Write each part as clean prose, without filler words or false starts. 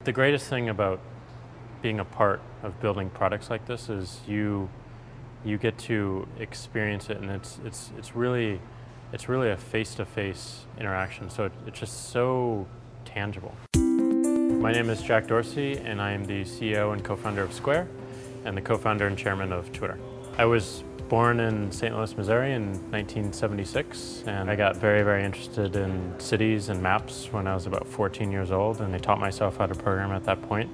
The greatest thing about being a part of building products like this is you get to experience it, and it's really a face-to-face interaction. So it's just so tangible. My name is Jack Dorsey, and I am the CEO and co-founder of Square, and the co-founder and chairman of Twitter. I was born in St. Louis, Missouri in 1976, and I got very, very interested in cities and maps when I was about 14 years old, and I taught myself how to program at that point,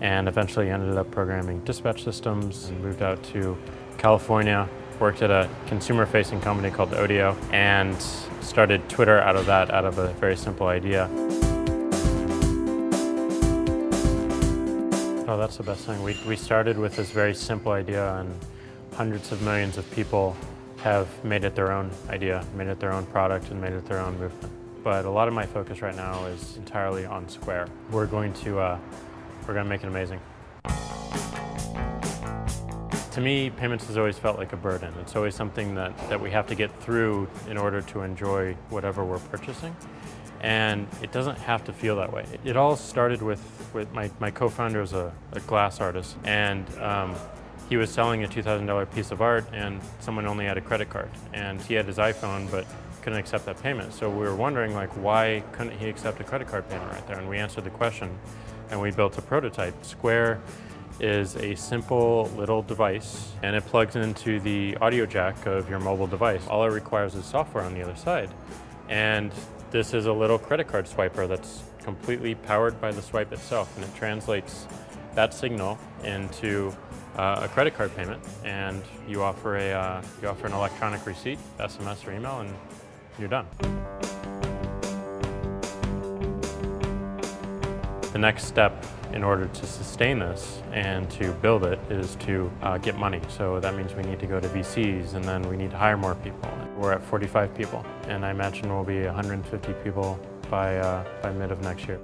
and eventually ended up programming dispatch systems and moved out to California, worked at a consumer-facing company called Odeo, and started Twitter out of a very simple idea. Oh, that's the best thing. We started with this very simple idea, and hundreds of millions of people have made it their own idea, made it their own product, and made it their own movement. But a lot of my focus right now is entirely on Square. We're going to make it amazing. To me, payments has always felt like a burden. It's always something that we have to get through in order to enjoy whatever we're purchasing. And it doesn't have to feel that way. It all started with my co-founder is a glass artist, and he was selling a $2,000 piece of art, and someone only had a credit card. And he had his iPhone, but couldn't accept that payment. So we were wondering, like, why couldn't he accept a credit card payment right there? And we answered the question, and we built a prototype. Square is a simple little device, and it plugs into the audio jack of your mobile device. All it requires is software on the other side. And this is a little credit card swiper that's completely powered by the swipe itself, and it translates that signal into a credit card payment, and you offer an electronic receipt, SMS or email, and you're done. The next step in order to sustain this and to build it is to get money. So that means we need to go to VCs, and then we need to hire more people. We're at 45 people, and I imagine we'll be 150 people by mid of next year.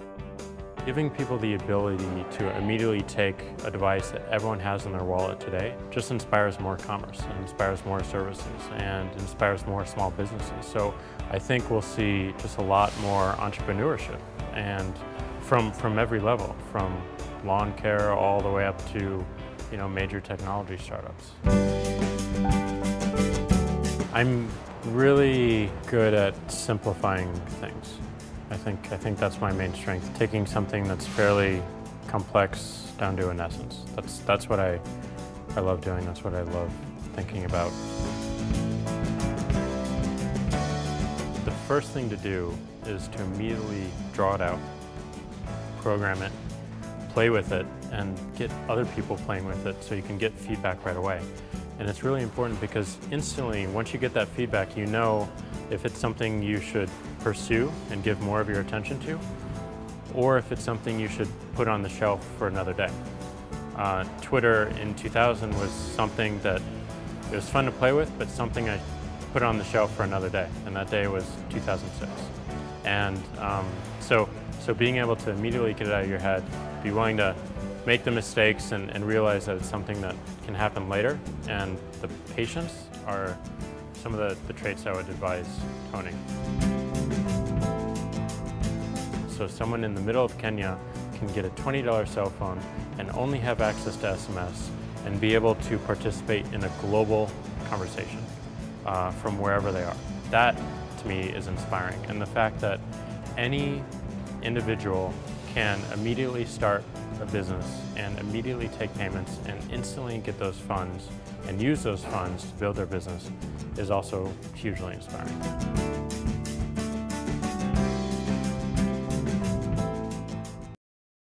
Giving people the ability to immediately take a device that everyone has in their wallet today just inspires more commerce, and inspires more services, and inspires more small businesses. So I think we'll see just a lot more entrepreneurship, and from every level, from lawn care all the way up to, you know, major technology startups. I'm really good at simplifying things. I think that's my main strength, taking something that's fairly complex down to an essence. That's what I love doing, that's what I love thinking about. The first thing to do is to immediately draw it out, program it, play with it, and get other people playing with it so you can get feedback right away. And it's really important because instantly, once you get that feedback, you know if it's something you should pursue and give more of your attention to, or if it's something you should put on the shelf for another day. Twitter in 2000 was something that it was fun to play with, but something I put on the shelf for another day, and that day was 2006. And so being able to immediately get it out of your head, be willing to make the mistakes and realize that it's something that can happen later, and the patience are some of the traits I would advise honing. So someone in the middle of Kenya can get a $20 cell phone and only have access to SMS and be able to participate in a global conversation from wherever they are. That, to me, is inspiring. And the fact that any individual can immediately start a business and immediately take payments and instantly get those funds and use those funds to build their business is also hugely inspiring.